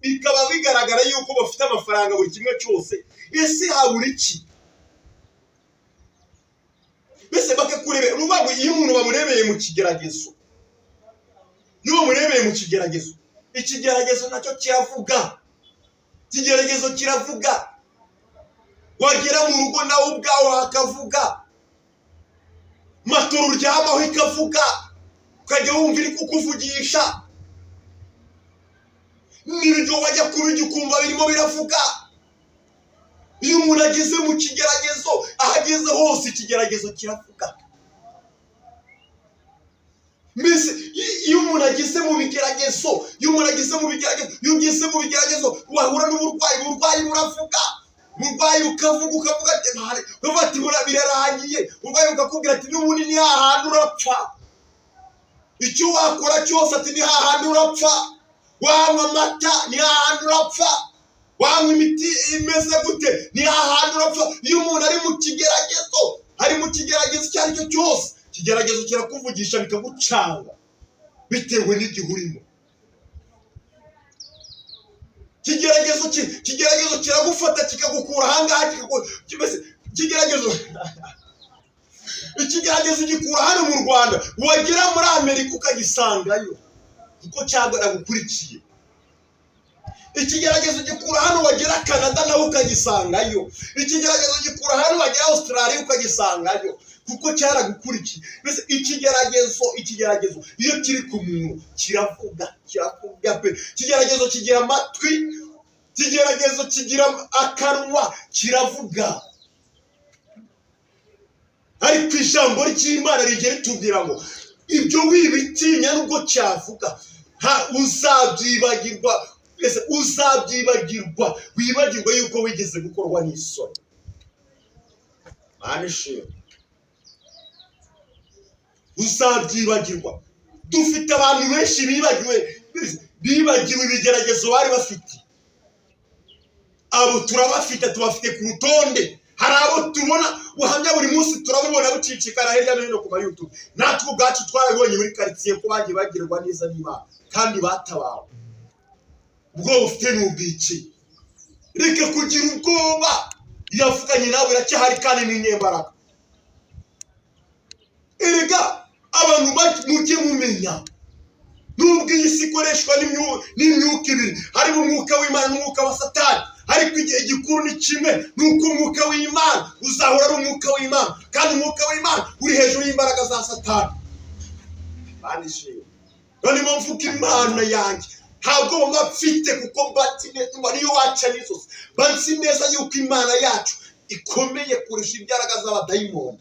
bikaba bigaragara yuko bafite amafaranga buri kimwe cyose. Ese habura iki? Bese bakakurebera n'ubwo iyo umuntu bamurebeye mu kigeragezo. Niba murebeye mu kigeragezo, ikigeragezo nacyo kiravuga. Ikigeragezo kiravuga. Wagera mu rugo nawe ubwawe hakavuga. Matoro uryamaho ikavuga. Ukajya wumva iri kukuvugisha. N'ibyo wajya kubijya ukumva birimo biravuga. Iyo umuntu ageze mu kigeragezo, ahageze hose ikigeragezo kiravuga. Mbese iyo umuntu ageze mu bigeragezo, iyo ugeze mu bigeragezo wahura n'uburwayi, uburwayi buravuga. Uburwayi ukavuga ati birarangiye. Uburwayi ukakubwira ati n'ubundi ni hahandi urapfa. Icyo wakora cyose ati ni hahandi urapfa. Wanywa amata ni hahandi urapfa. Wanywa imiti imeze gute ni hahandi urapfa. Iyo umuntu ari mu kigeragezo icyo ari cyo cyose, ikigeragezo kirakuvugisha bikagucanga bitewe n'igihe urimo. Ikigeragezo kiragufata kikagukura ahangaha ikigeragezo gikura hano mu Rwanda, wagera muri Amerika ukagisangayo kuko cyagora gukurikiye. Ikigeragezo gikura hano wagera Canada nawe ukagisangayo. Ikigeragezo gikura hano wagera Australia ukagisangayo kuko cyaragukurikiye. Mbese ikigeragezo iyo kiri ku muntu kiravuga pe. Ikigeragezo kigira amatwi, ikigeragezo kigira akanwa, kiravuga. Ariko ijambo ry'Imana rigera ritubwira ngo ibyo wibitinya nubwo cyavuga uzabyibagirwa, wibagirwa yuko wigeze gukorwa n'isoni. Manishe uzabyibagirwa. Dufite abantu benshi bibagiwe ibigeragezo bari bafite. Abo turabafite, tubafite ku rutonde. Hari abo tubona uhamya buri munsi, turabubona bucicikana hirya no hino ku YouTube. Natwe ubwacu twarabonye muri quartier ko bagiye bagirwa neza n'Imana kandi batabawe. Ubwo ufite n'ubwici. Reka kugira ubwoba. Yavuganye nawe iracyahari kandi n'inyembaraga. Erega abantu mujye mumenya nubwo iyi si ikoreshwa n'imyuka ibiri, harimo umwuka w'Imana n'umwuka wa Satani, ariko igihe gikuru ni kimwe, nuko umwuka w'Imana uzahora ari umwuka w'Imana, kandi umwuka w'Imana uri hejuru y'imbaraga za Satani. Banishimye none mvuga Imana yanjye ntabwo bafite kuko niyo waca n'izosi. Bansi neza yuko Imana yacu ikomeye kurusha imbaraga z'abadayimoni.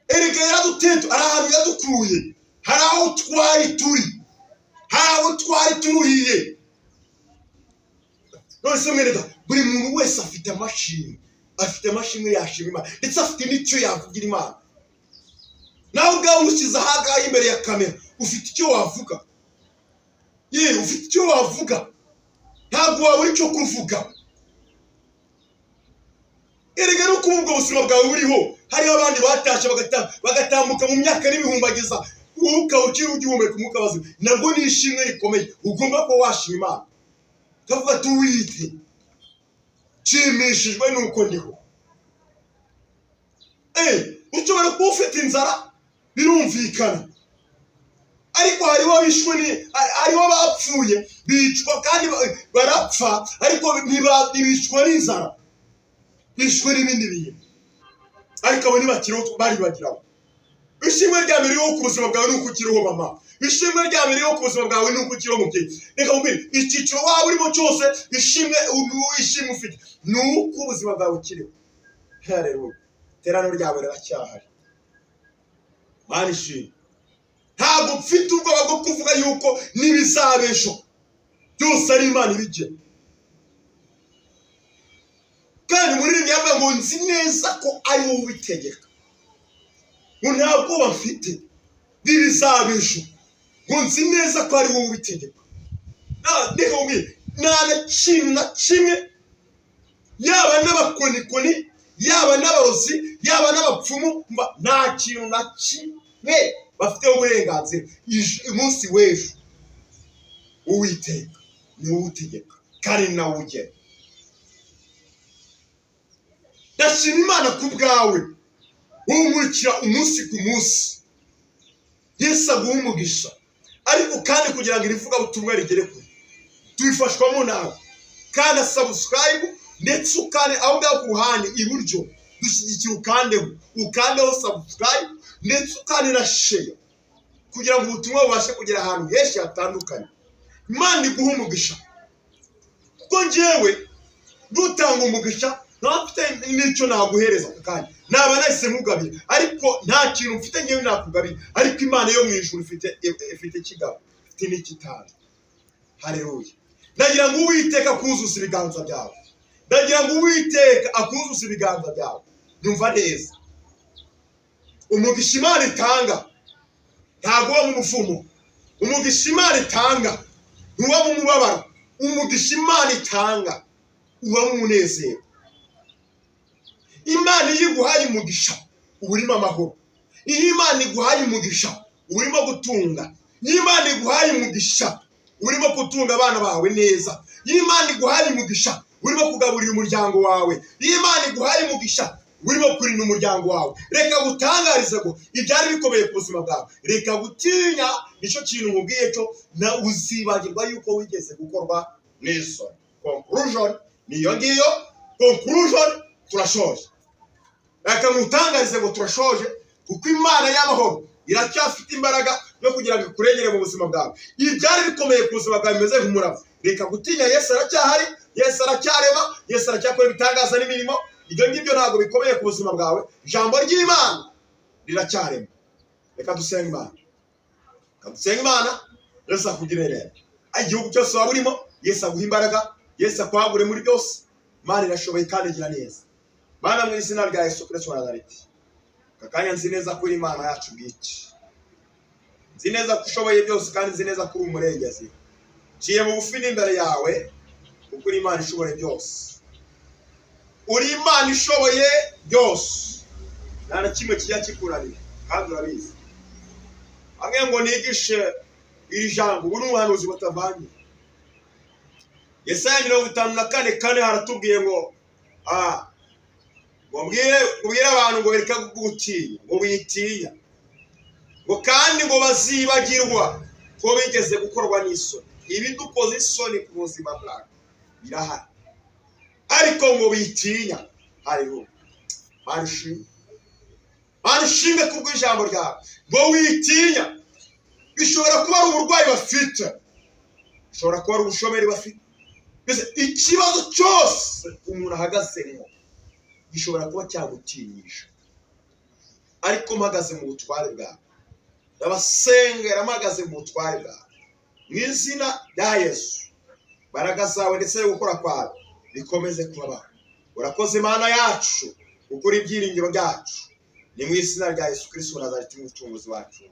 Erega yaradutete, ari ahantu yadukuye, hari aho twari turi, hari aho twari turuhiye. None se mwereka buri muntu wese afite amashimwe yashima Imana, ndetse afite n'icyo yavugira Imana. Nawe ubwawe ushyize ahangaha imbere ya kamera ufite icyo wavuga. Ufite icyo wavuga, ntabwo wabura icyo kuvuga. Erega no kubwo ubuzima bwawe buriho, hariho abandi batashe bagatambuka mu myaka n'ibihumbagiza, ukiri ugihumeka umwuka wazima. Nabwo ni ishimwe rikomeye, ugomba kuba washima Imana. Kavuga tuwite nshimishijwe nuko ndiho. Ushobora kuba ufite inzara, birumvikana, ariko hariho bapfuye bicwa kandi barapfa, ariko ntibicwa n'inzara, bishwe n'ibindi bintu, ariko abo ntibakiriho bari bagiraho. Ishimwe rya mbere ryo ku buzima bwawe nuko ukiriho mama. Ishimwe rya mbere ryo ku buzima bwawe nuko ukiriho mubyeyi. Reka mubwire, icyiciro waba urimo cyose, ishimwe ufite nuko ubuzima bwawe ukiriho. Haleluya. Terano ryawe riracyahari. Mana ishimwe. Ntabwo mfite ubwoba bwo kuvuga yuko n'ibizabesho byose ari Imana ibigena. Kandi muri iri yavuga ngo nzi neza ko ari wowe ubitegeka. Ngo nta bwoba mfite n'ibizabesho, ngo nzi neza ko ari wowe ubitegeka. Reka mubwire, nta kintu na kimwe, yaba n'abakonikoni, yaba n'abarozi, yaba n'abapfumu, nta kintu na kimwe bafite uburenganzira umunsi w'ejo Uwiteka ni wowe utegeka kandi nawe ugena. Ndashima Imana ku bwawe umurikira umunsi ku munsi. Yesu aguha umugisha, ariko kandi kugira ngo irivuga ubutumwa rigere kure tubifashwamo nawe. Kandi subscribe ndetse ukane aho ngaho ku ruhande iburyo dushyigikira ukandeho subscribe ndetse ukane na share kugira ngo ubutumwa bubashe kugera ahantu henshi hatandukanye. Imana iguha umugisha, kuko njyewe dutanga umugisha ntafite n'icyo naguhereza kandi naba nahise nkugabira, ariko nta kintu mfite njyewe nakugabira, ariko Imana yo mu ijuru ifite ikigabo, ifite n'ikitanga. Haleluya. Ndagira ngo Uwiteka akuzuze ibiganza byawe, ndagira ngo Uwiteka akuzuze ibiganza byawe. Nyumva neza, umugisha Imana itanga ntabwo uba mu mufumo. Umugisha Imana itanga ntuba mu mubabaro. Umugisha Imana itanga uba mu munezero. Imana iyo iguhaye umugisha uba urimo amahoro. Iyo Imana iguhaye umugisha uba urimo gutunga. Iyo Imana iguhaye umugisha urimo gutunga abana bawe neza. Iyo Imana iguhaye umugisha urimo kugaburira umuryango wawe. Iyo Imana iguhaye umugisha urimo kurinda umuryango wawe. Reka gutangarize ngo ibyari bikomeye ku buzima bwawe, reka gutinya. Nicyo kintu mubwiye cyo na uzibagirwa yuko wigeze gukorwa n'isoni. Conclusion niyo ngiyo. Conclusion, turashoje. Reka mutangarize ngo turashoje, kuko Imana y'amahoro iracyafite imbaraga yo kugira ngo ikurengere mu buzima bwawe. Ibyari bikomeye ku buzima bwawe bimeze nk'umuraba. Reka gutinya, Yesu aracyahari, Yesu aracyarema, Yesu aracyakora ibitangaza n'imirimo. Ibyo ngibyo ntabwo bikomeye ku buzima bwawe. Ijambo ry'Imana riracyarema. Reka dusenge Imana. Reka dusenge Imana. Yesu akugirire neza. Igihugu cyose waba urimo, Yesu aguha imbaraga, Yesu akwagure muri byose. Imana irashoboye kandi igira neza. Mana, mu izina rya Yesu Kristo wa Nazareti, kakanya nzi neza ko Imana yacu bwite. Nzi neza ko ushoboye byose kandi nzi neza ko uri umurengezi. Ciye mu bufi n'imbere yawe, kuko uri Imana ishoboye byose. Uri Imana ishoboye byose, nta na kimwe kijya kikunanira kandi urabizi. Hamwe ngo nigishe iri jambo, ubu ni ubuhanuzi butavanye. Yesaya 54:4 haratubwiye ngo ubwire abantu ngo bereka gutinya, ngo witinya, ngo kandi ngo bazibagirwa ko bigeze gukorwa n'isoni. Ibi dukoze isoni ku buzima bwawe birahari, ariko ngo witinya. Haleluya. Barushime kubw'ijambo ryawe, ngo witinya. Bishobora kuba ari uburwayi bafite, bishobora kuba ari ubushomeri bafite, mbese ikibazo cyose umuntu ahagazemo gishobora kuba cyagutinyisha. Ariko mpagaze mu butware bwawe, ndabasengera mpagaze mu butware bwawe, mu izina rya Yesu. Imbaraga zawe ndetse no gukora kwawe bikomeze kubaho. Urakoze Imana yacu, ukora ibyiringiro byacu. Ni mu izina rya Yesu Kristo wa Nazareti, umucunguzi wacu.